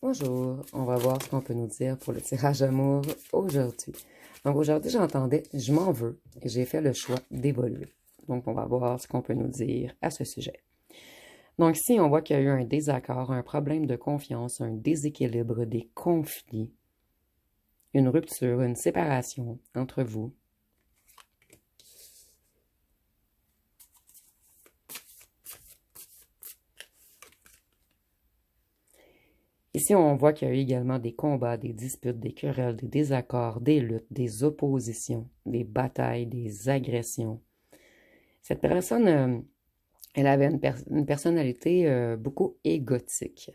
Bonjour, on va voir ce qu'on peut nous dire pour le tirage d'amour aujourd'hui. Donc aujourd'hui, j'entendais « je m'en veux » et j'ai fait le choix d'évoluer. Donc on va voir ce qu'on peut nous dire à ce sujet. Donc ici, on voit qu'il y a eu un désaccord, un problème de confiance, un déséquilibre, des conflits, une rupture, une séparation entre vous. Ici, on voit qu'il y a eu également des combats, des disputes, des querelles, des désaccords, des luttes, des oppositions, des batailles, des agressions. Cette personne, elle avait une personnalité beaucoup égotique.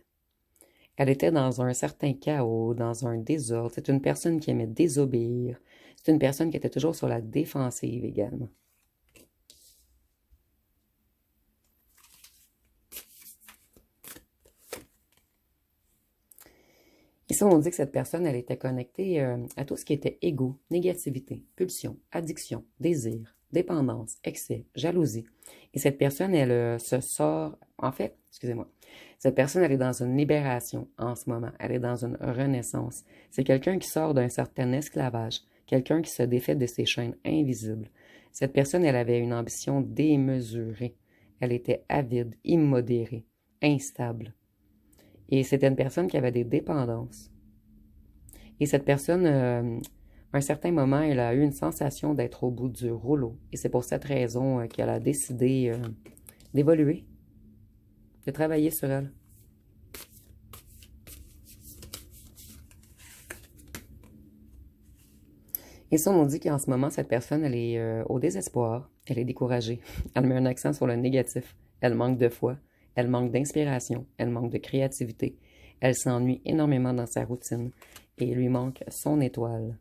Elle était dans un certain chaos, dans un désordre. C'est une personne qui aimait désobéir. C'est une personne qui était toujours sur la défensive également. Ici, on dit que cette personne, elle était connectée à tout ce qui était égo, négativité, pulsion, addiction, désir, dépendance, excès, jalousie. Et cette personne, elle se sort, en fait, excusez-moi, cette personne, elle est dans une libération en ce moment. Elle est dans une renaissance. C'est quelqu'un qui sort d'un certain esclavage, quelqu'un qui se défait de ses chaînes invisibles. Cette personne, elle avait une ambition démesurée. Elle était avide, immodérée, instable. Et c'était une personne qui avait des dépendances. Et cette personne, à un certain moment, elle a eu une sensation d'être au bout du rouleau. Et c'est pour cette raison qu'elle a décidé d'évoluer, de travailler sur elle. Et ça, on nous dit qu'en ce moment, cette personne, elle est au désespoir, elle est découragée. Elle met un accent sur le négatif. Elle manque de foi, elle manque d'inspiration, elle manque de créativité. Elle s'ennuie énormément dans sa routine et il lui manque son étoile.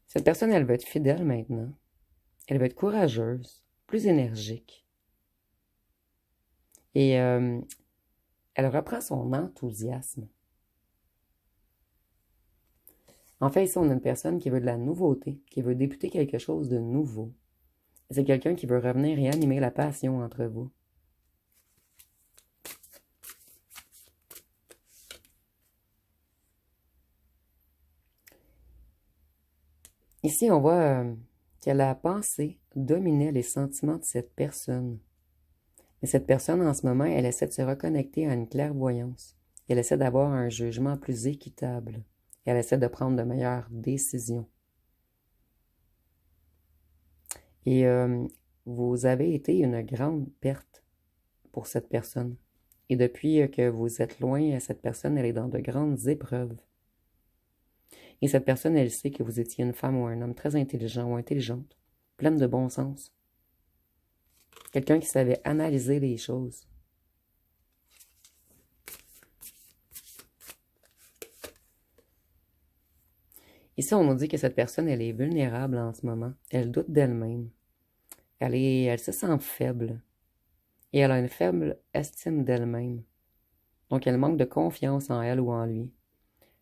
Cette personne, elle veut être fidèle maintenant. Elle veut être courageuse, plus énergique. Et elle reprend son enthousiasme. En fait, ici, on a une personne qui veut de la nouveauté, qui veut débuter quelque chose de nouveau. C'est quelqu'un qui veut revenir et animer la passion entre vous. Ici, on voit que la pensée dominait les sentiments de cette personne. Mais cette personne, en ce moment, elle essaie de se reconnecter à une clairvoyance. Elle essaie d'avoir un jugement plus équitable. Elle essaie de prendre de meilleures décisions. Et vous avez été une grande perte pour cette personne. Et depuis que vous êtes loin, cette personne, elle est dans de grandes épreuves. Et cette personne, elle sait que vous étiez une femme ou un homme très intelligent ou intelligente, pleine de bon sens. Quelqu'un qui savait analyser les choses. Ici, on nous dit que cette personne, elle est vulnérable en ce moment. Elle doute d'elle-même. Elle se sent faible. Et elle a une faible estime d'elle-même. Donc, elle manque de confiance en elle ou en lui.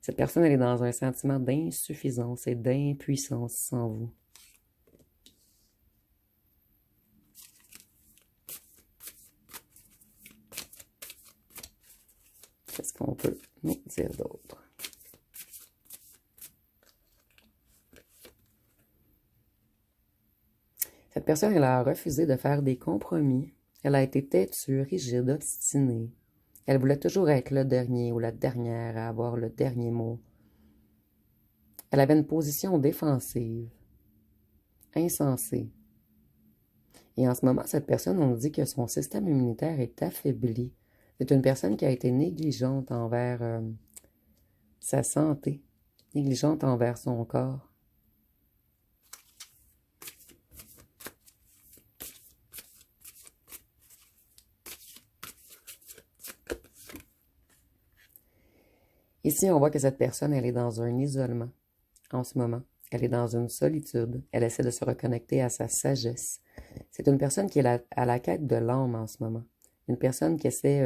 Cette personne, elle est dans un sentiment d'insuffisance et d'impuissance sans vous. Qu'est-ce qu'on peut nous dire d'autre? Cette personne, elle a refusé de faire des compromis. Elle a été têtue, rigide, obstinée. Elle voulait toujours être le dernier ou la dernière à avoir le dernier mot. Elle avait une position défensive, insensée. Et en ce moment, cette personne, on nous dit que son système immunitaire est affaibli. C'est une personne qui a été négligente envers sa santé, négligente envers son corps. Ici, on voit que cette personne, elle est dans un isolement en ce moment. Elle est dans une solitude. Elle essaie de se reconnecter à sa sagesse. C'est une personne qui est à la quête de l'âme en ce moment. Une personne qui essaie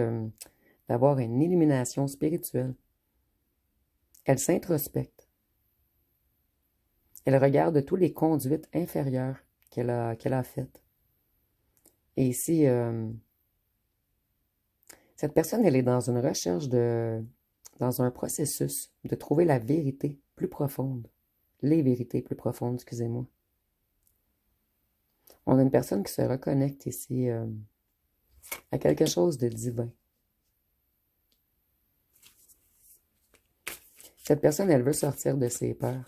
d'avoir une illumination spirituelle. Elle s'introspecte. Elle regarde toutes les conduites inférieures qu'elle a faites. Et ici, cette personne, elle est dans une recherche dans un processus de trouver la vérité plus profonde. Les vérités plus profondes, excusez-moi. On a une personne qui se reconnecte ici à quelque chose de divin. Cette personne, elle veut sortir de ses peurs.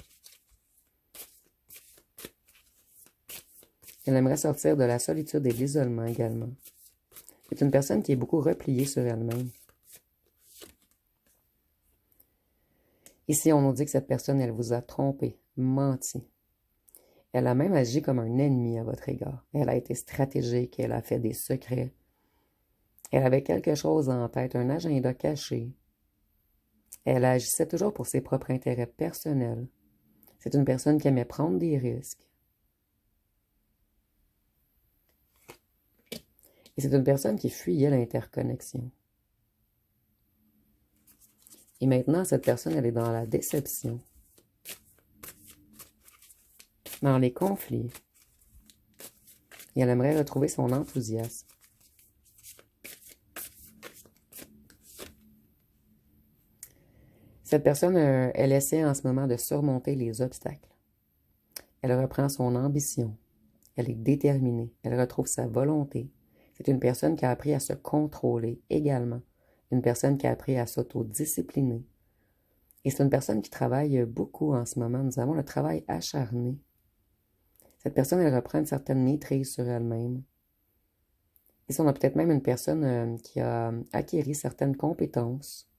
Elle aimerait sortir de la solitude et de l'isolement également. C'est une personne qui est beaucoup repliée sur elle-même. Ici, on nous dit que cette personne, elle vous a trompé, menti. Elle a même agi comme un ennemi à votre égard. Elle a été stratégique, elle a fait des secrets. Elle avait quelque chose en tête, un agenda caché. Elle agissait toujours pour ses propres intérêts personnels. C'est une personne qui aimait prendre des risques. Et c'est une personne qui fuyait l'interconnexion. Et maintenant, cette personne, elle est dans la déception, dans les conflits. Et elle aimerait retrouver son enthousiasme. Cette personne, elle essaie en ce moment de surmonter les obstacles. Elle reprend son ambition. Elle est déterminée. Elle retrouve sa volonté. C'est une personne qui a appris à se contrôler également. Une personne qui a appris à s'autodiscipliner. Et c'est une personne qui travaille beaucoup en ce moment. Nous avons le travail acharné. Cette personne, elle reprend une certaine maîtrise sur elle-même. Ici, on a peut-être même une personne qui a acquis certaines compétences.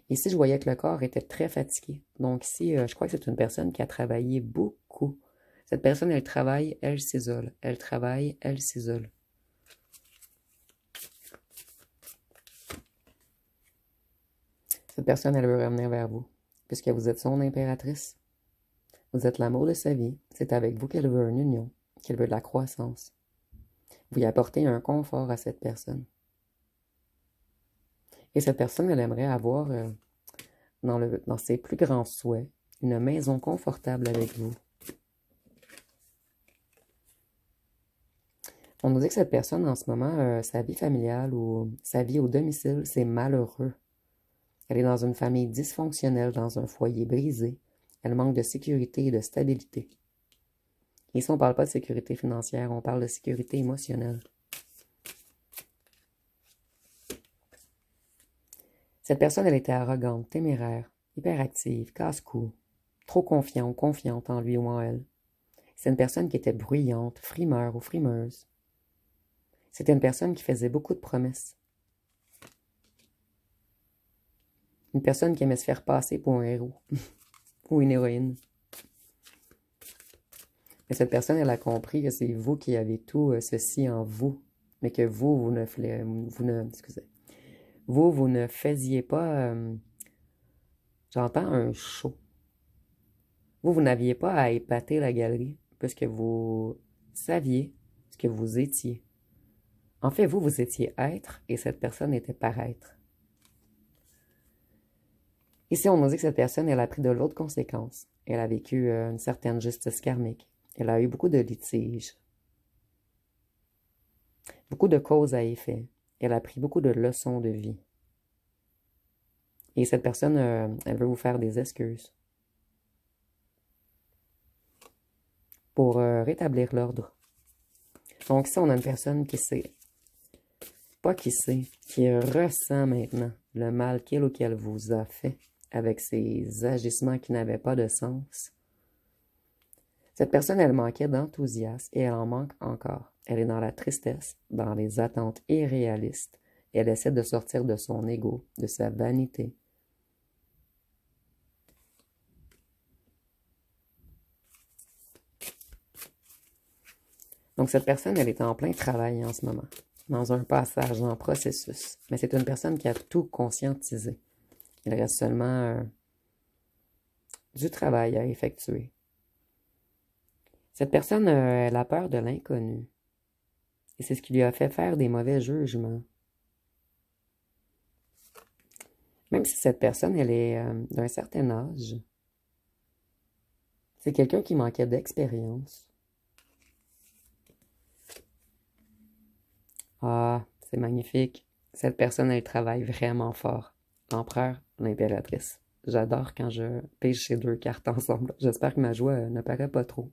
Ici, je voyais que le corps était très fatigué. Donc ici, je crois que c'est une personne qui a travaillé beaucoup. Cette personne, elle travaille, elle s'isole. Elle travaille, elle s'isole. Cette personne, elle veut revenir vers vous, puisque vous êtes son impératrice. Vous êtes l'amour de sa vie. C'est avec vous qu'elle veut une union, qu'elle veut de la croissance. Vous y apportez un confort à cette personne. Et cette personne, elle aimerait avoir, dans ses plus grands souhaits, une maison confortable avec vous. On nous dit que cette personne, en ce moment, sa vie familiale ou sa vie au domicile, c'est malheureux. Elle est dans une famille dysfonctionnelle, dans un foyer brisé. Elle manque de sécurité et de stabilité. Ici, on ne parle pas de sécurité financière, on parle de sécurité émotionnelle. Cette personne, elle était arrogante, téméraire, hyperactive, casse-cou, trop confiant ou confiante en lui ou en elle. C'est une personne qui était bruyante, frimeur ou frimeuse. C'était une personne qui faisait beaucoup de promesses. Une personne qui aimait se faire passer pour un héros ou une héroïne. Mais cette personne, elle a compris que c'est vous qui avez tout ceci en vous, mais que vous ne faisiez pas, j'entends un show. Vous n'aviez pas à épater la galerie, puisque vous saviez ce que vous étiez. En fait, vous étiez être, et cette personne était paraître. Ici, on nous dit que cette personne, elle a pris de l'autre conséquence. Elle a vécu une certaine justice karmique. Elle a eu beaucoup de litiges. Beaucoup de causes à effet. Elle a pris beaucoup de leçons de vie. Et cette personne, elle veut vous faire des excuses. Pour rétablir l'ordre. Donc ici, on a une personne qui sait. Pas qui sait, qui ressent maintenant le mal qu'il ou qu'elle vous a fait avec ses agissements qui n'avaient pas de sens. Cette personne, elle manquait d'enthousiasme et elle en manque encore. Elle est dans la tristesse, dans les attentes irréalistes. Elle essaie de sortir de son ego, de sa vanité. Donc cette personne, elle est en plein travail en ce moment, dans un passage, dans un processus. Mais c'est une personne qui a tout conscientisé. Il reste seulement du travail à effectuer. Cette personne, elle a peur de l'inconnu. Et c'est ce qui lui a fait faire des mauvais jugements. Même si cette personne, elle est d'un certain âge, c'est quelqu'un qui manquait d'expérience. Ah, c'est magnifique. Cette personne, elle travaille vraiment fort. L'empereur, l'impératrice. J'adore quand je pige ces deux cartes ensemble. J'espère que ma joie ne paraît pas trop.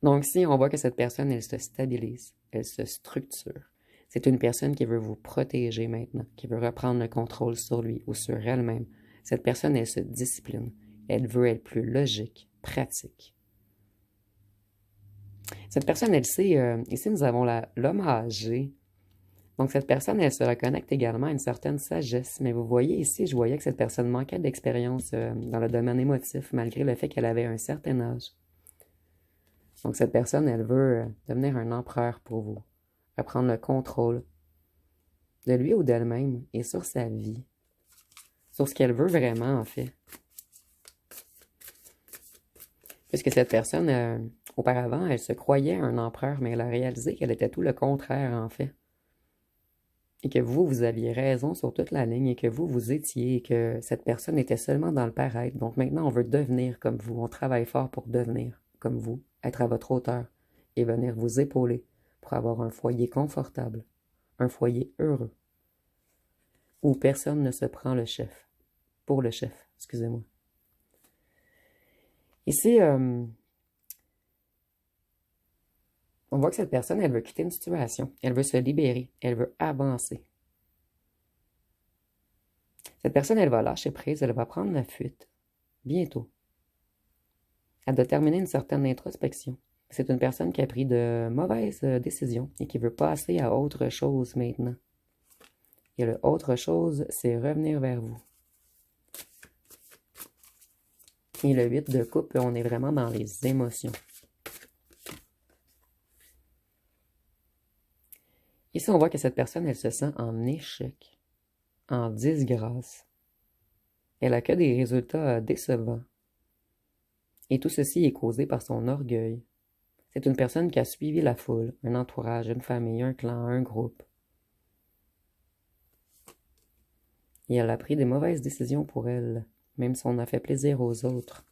Donc, si on voit que cette personne, elle se stabilise, elle se structure, c'est une personne qui veut vous protéger maintenant, qui veut reprendre le contrôle sur lui ou sur elle-même. Cette personne, elle se discipline. Elle veut être plus logique, pratique. Cette personne, elle sait, ici nous avons l'homme âgé. Donc cette personne, elle se reconnecte également à une certaine sagesse. Mais vous voyez ici, je voyais que cette personne manquait d'expérience dans le domaine émotif, malgré le fait qu'elle avait un certain âge. Donc cette personne, elle veut devenir un empereur pour vous, reprendre le contrôle de lui ou d'elle-même et sur sa vie, sur ce qu'elle veut vraiment en fait. Puisque cette personne, auparavant, elle se croyait un empereur, mais elle a réalisé qu'elle était tout le contraire en fait. Et que vous, vous aviez raison sur toute la ligne et que vous étiez et que cette personne était seulement dans le paraître. Donc maintenant, on veut devenir comme vous. On travaille fort pour devenir comme vous, être à votre hauteur et venir vous épauler pour avoir un foyer confortable, un foyer heureux, où personne ne se prend le chef, pour le chef, excusez-moi. Ici, on voit que cette personne, elle veut quitter une situation, elle veut se libérer, elle veut avancer. Cette personne, elle va lâcher prise, elle va prendre la fuite, bientôt. Elle doit terminer une certaine introspection. C'est une personne qui a pris de mauvaises décisions et qui veut passer à autre chose maintenant. Et le autre chose, c'est revenir vers vous. Et le 8 de coupe, on est vraiment dans les émotions. Ici, on voit que cette personne, elle se sent en échec, en disgrâce. Elle a que des résultats décevants. Et tout ceci est causé par son orgueil. C'est une personne qui a suivi la foule, un entourage, une famille, un clan, un groupe. Et elle a pris des mauvaises décisions pour elle, même si on a fait plaisir aux autres.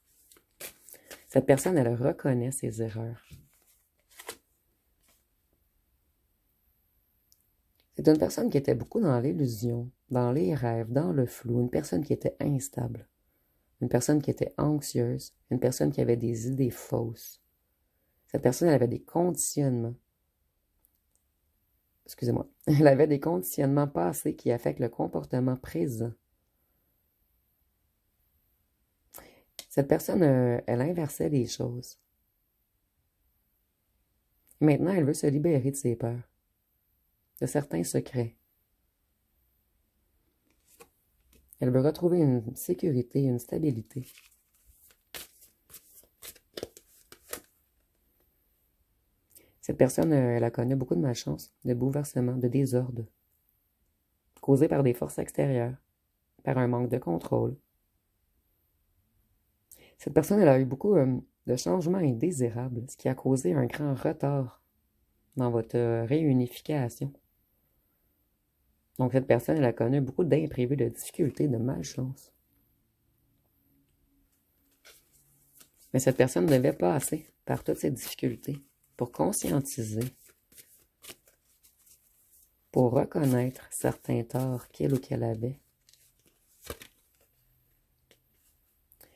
Cette personne, elle reconnaît ses erreurs. C'est une personne qui était beaucoup dans l'illusion, dans les rêves, dans le flou, une personne qui était instable, une personne qui était anxieuse, une personne qui avait des idées fausses. Cette personne, elle avait des conditionnements. Excusez-moi. Elle avait des conditionnements passés qui affectent le comportement présent. Cette personne, elle inversait les choses. Maintenant, elle veut se libérer de ses peurs, de certains secrets. Elle veut retrouver une sécurité, une stabilité. Cette personne, elle a connu beaucoup de malchance, de bouleversements, de désordre, causés par des forces extérieures, par un manque de contrôle. Cette personne, elle a eu beaucoup de changements indésirables, ce qui a causé un grand retard dans votre réunification. Donc, cette personne, elle a connu beaucoup d'imprévus, de difficultés, de malchance. Mais cette personne devait passer par toutes ces difficultés pour conscientiser, pour reconnaître certains torts qu'elle ou qu'elle avait.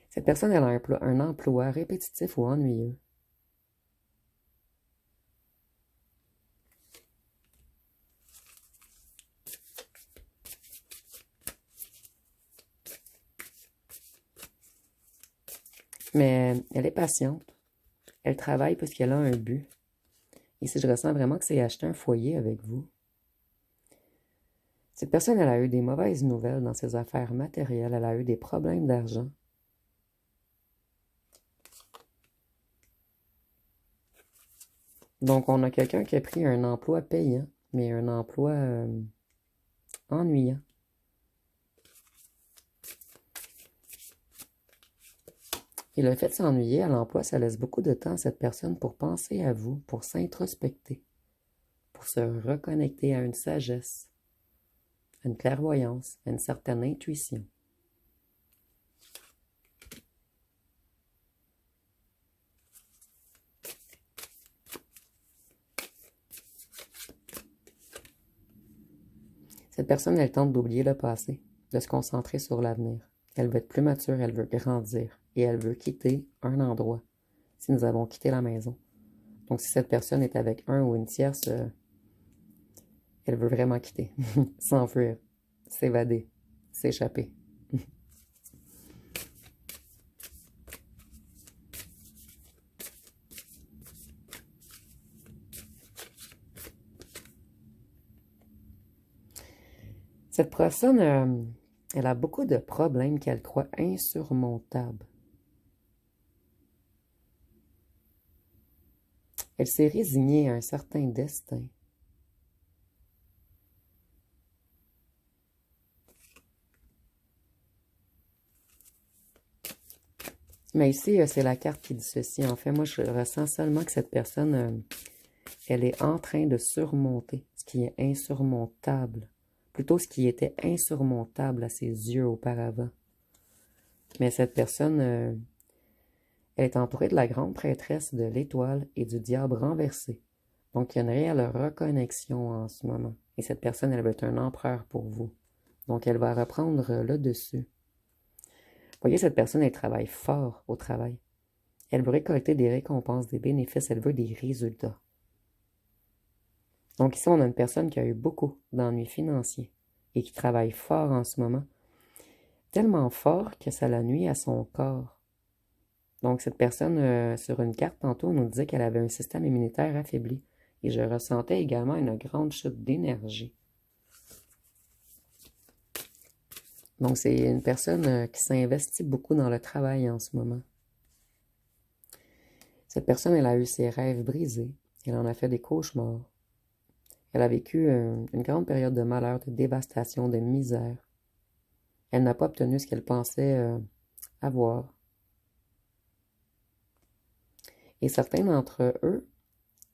Cette personne, elle a un emploi répétitif ou ennuyeux. Mais elle est patiente. Elle travaille puisqu'elle a un but. Ici, je ressens vraiment que c'est acheter un foyer avec vous. Cette personne, elle a eu des mauvaises nouvelles dans ses affaires matérielles. Elle a eu des problèmes d'argent. Donc, on a quelqu'un qui a pris un emploi payant, mais un emploi ennuyant. Et le fait de s'ennuyer à l'emploi, ça laisse beaucoup de temps à cette personne pour penser à vous, pour s'introspecter, pour se reconnecter à une sagesse, à une clairvoyance, à une certaine intuition. Cette personne, elle tente d'oublier le passé, de se concentrer sur l'avenir. Elle veut être plus mature, elle veut grandir et elle veut quitter un endroit si nous avons quitté la maison. Donc, si cette personne est avec un ou une tierce, elle veut vraiment quitter, s'enfuir, s'évader, s'échapper. Cette personne, elle a beaucoup de problèmes qu'elle croit insurmontables. Elle s'est résignée à un certain destin. Mais ici, c'est la carte qui dit ceci. En fait, moi, je ressens seulement que cette personne, elle est en train de surmonter ce qui est insurmontable. Plutôt ce qui était insurmontable à ses yeux auparavant. Mais cette personne, elle est entourée de la grande prêtresse de l'étoile et du diable renversé. Donc, il y a une réelle reconnexion en ce moment. Et cette personne, elle va être un empereur pour vous. Donc, elle va reprendre le dessus. Vous voyez, cette personne, elle travaille fort au travail. Elle veut récolter des récompenses, des bénéfices, elle veut des résultats. Donc ici, on a une personne qui a eu beaucoup d'ennuis financiers et qui travaille fort en ce moment. Tellement fort que ça la nuit à son corps. Donc cette personne, sur une carte, tantôt, on nous disait qu'elle avait un système immunitaire affaibli. Et je ressentais également une grande chute d'énergie. Donc c'est une personne qui s'investit beaucoup dans le travail en ce moment. Cette personne, elle a eu ses rêves brisés. Elle en a fait des cauchemars. Elle a vécu une grande période de malheur, de dévastation, de misère. Elle n'a pas obtenu ce qu'elle pensait avoir. Et certains d'entre eux,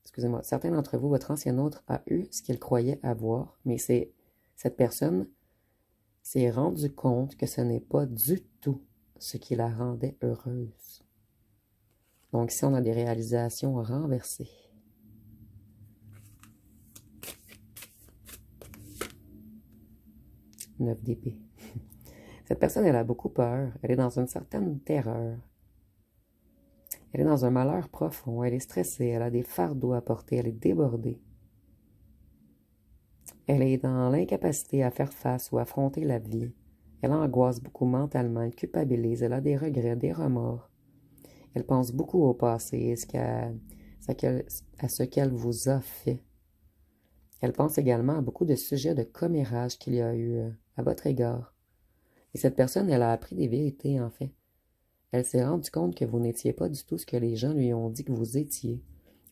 excusez-moi, certains d'entre vous, votre ancien autre a eu ce qu'il croyait avoir, mais cette personne s'est rendue compte que ce n'est pas du tout ce qui la rendait heureuse. Donc ici, on a des réalisations renversées. Neuf d'épée. Cette personne, elle a beaucoup peur. Elle est dans une certaine terreur. Elle est dans un malheur profond. Elle est stressée. Elle a des fardeaux à porter. Elle est débordée. Elle est dans l'incapacité à faire face ou affronter la vie. Elle angoisse beaucoup mentalement. Elle culpabilise. Elle a des regrets, des remords. Elle pense beaucoup au passé, à ce qu'elle vous a fait. Elle pense également à beaucoup de sujets de commérage qu'il y a eu à votre égard. Et cette personne, elle a appris des vérités, en fait. Elle s'est rendue compte que vous n'étiez pas du tout ce que les gens lui ont dit que vous étiez.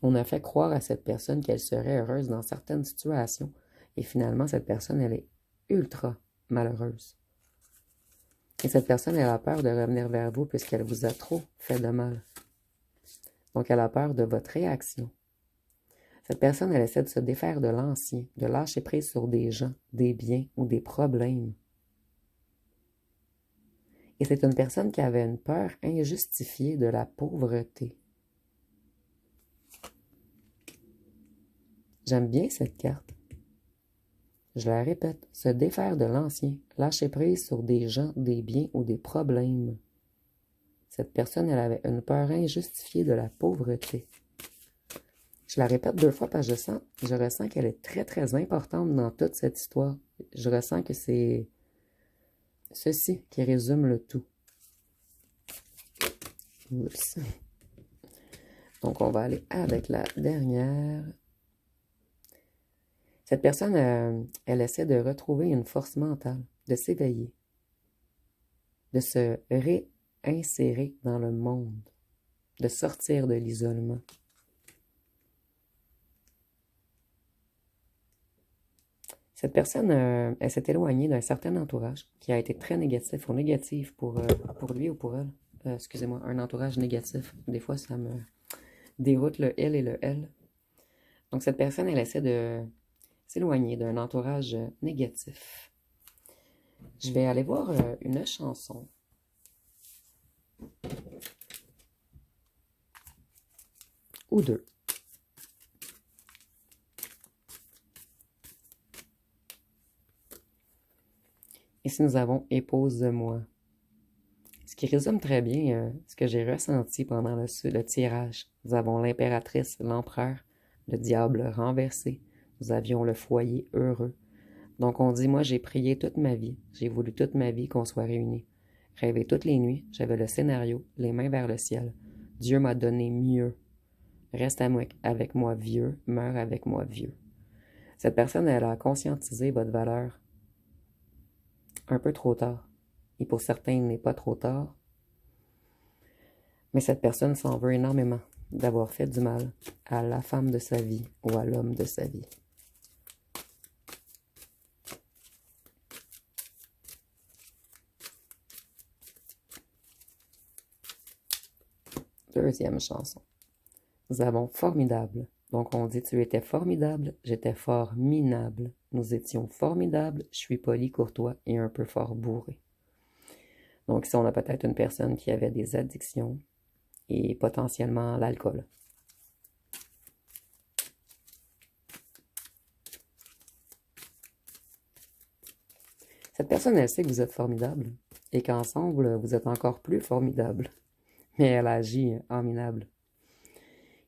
On a fait croire à cette personne qu'elle serait heureuse dans certaines situations. Et finalement, cette personne, elle est ultra malheureuse. Et cette personne, elle a peur de revenir vers vous puisqu'elle vous a trop fait de mal. Donc, elle a peur de votre réaction. Cette personne, elle essaie de se défaire de l'ancien, de lâcher prise sur des gens, des biens ou des problèmes. Et c'est une personne qui avait une peur injustifiée de la pauvreté. J'aime bien cette carte. Je la répète, se défaire de l'ancien, lâcher prise sur des gens, des biens ou des problèmes. Cette personne, elle avait une peur injustifiée de la pauvreté. Je la répète 2 fois parce que je ressens qu'elle est très, très importante dans toute cette histoire. Je ressens que c'est ceci qui résume le tout. Oups. Donc, on va aller avec la dernière. Cette personne, elle essaie de retrouver une force mentale, de s'éveiller, de se réinsérer dans le monde, de sortir de l'isolement. Cette personne, elle s'est éloignée d'un certain entourage qui a été très négatif ou négatif pour lui ou pour elle. Excusez-moi, un entourage négatif. Des fois, ça me déroute le L et le L. Donc, cette personne, elle essaie de s'éloigner d'un entourage négatif. Je vais aller voir une chanson. Ou deux. Ici, nous avons Épouse de moi. Ce qui résume très bien ce que j'ai ressenti pendant le tirage. Nous avons l'impératrice, l'empereur, le diable renversé. Nous avions le foyer heureux. Donc on dit, moi j'ai prié toute ma vie. J'ai voulu toute ma vie qu'on soit réunis. Rêvé toutes les nuits, j'avais le scénario, les mains vers le ciel. Dieu m'a donné mieux. Reste avec moi vieux, meurs avec moi vieux. Cette personne, elle a conscientisé votre valeur un peu trop tard. Et pour certains, il n'est pas trop tard. Mais cette personne s'en veut énormément d'avoir fait du mal à la femme de sa vie ou à l'homme de sa vie. Deuxième chanson. Nous avons formidable. Donc on dit tu étais formidable, j'étais fort minable. Nous étions formidables, je suis poli, courtois et un peu fort bourré. Donc ici on a peut-être une personne qui avait des addictions et potentiellement l'alcool. Cette personne, elle sait que vous êtes formidable et qu'ensemble, vous êtes encore plus formidable. Mais elle agit en minable.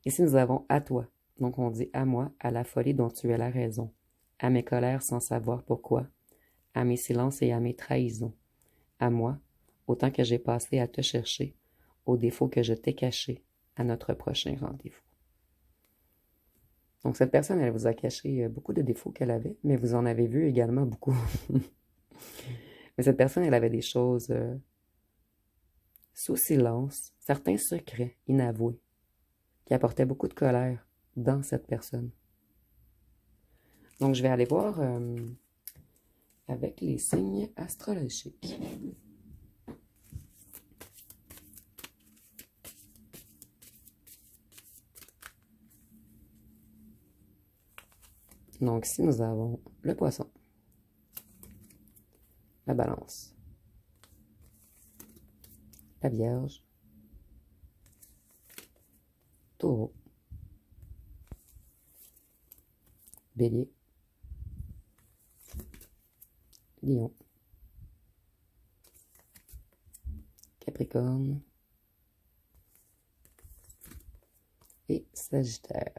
Ici, nous avons à toi. Donc, on dit à moi, à la folie dont tu es la raison, à mes colères sans savoir pourquoi, à mes silences et à mes trahisons, à moi, au temps que j'ai passé à te chercher, aux défauts que je t'ai cachés, à notre prochain rendez-vous. Donc, cette personne, elle vous a caché beaucoup de défauts qu'elle avait, mais vous en avez vu également beaucoup. Mais cette personne, elle avait des choses sous silence, certains secrets inavoués, qui apportaient beaucoup de colère dans cette personne. Donc, je vais aller voir avec les signes astrologiques. Donc, ici, nous avons le poisson, la balance, la vierge, taureau, bélier, lion, capricorne et sagittaire.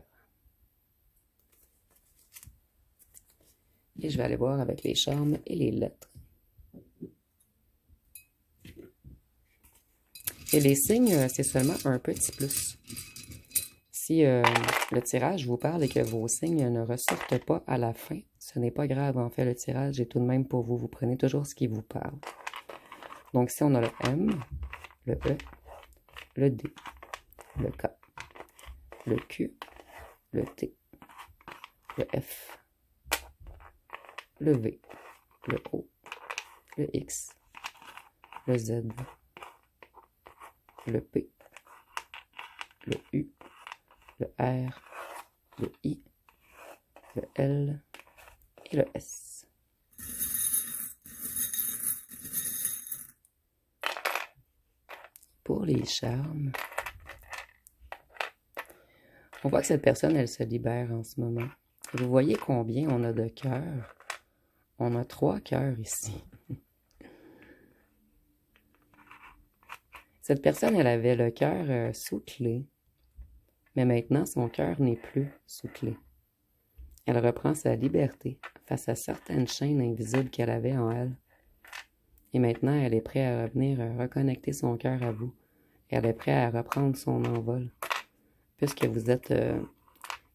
Et je vais aller voir avec les charmes et les lettres. Et les signes, c'est seulement un petit plus. Si le tirage vous parle et que vos signes ne ressortent pas à la fin, ce n'est pas grave. En fait, le tirage est tout de même pour vous. Vous prenez toujours ce qui vous parle. Donc, si on a le M, le E, le D, le K, le Q, le T, le F, le V, le O, le X, le Z, le P, le U, le R, le I, le L et le S. Pour les charmes, on voit que cette personne, elle se libère en ce moment. Vous voyez combien on a de cœurs? On a 3 cœurs ici. Cette personne, elle avait le cœur sous clé, mais maintenant, son cœur n'est plus sous clé. Elle reprend sa liberté face à certaines chaînes invisibles qu'elle avait en elle. Et maintenant, elle est prête à revenir reconnecter son cœur à vous. Elle est prête à reprendre son envol, puisque vous êtes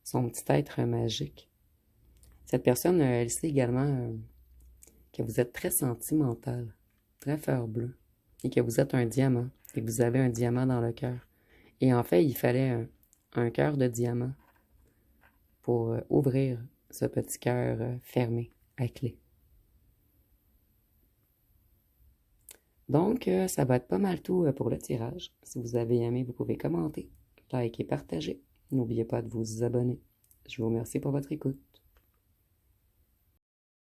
son petit être magique. Cette personne, elle sait également que vous êtes très sentimental, très fleur bleue, et que vous êtes un diamant, et que vous avez un diamant dans le cœur. Et en fait, il fallait un cœur de diamant pour ouvrir ce petit cœur fermé à clé. Donc, ça va être pas mal tout pour le tirage. Si vous avez aimé, vous pouvez commenter, liker, partager. N'oubliez pas de vous abonner. Je vous remercie pour votre écoute.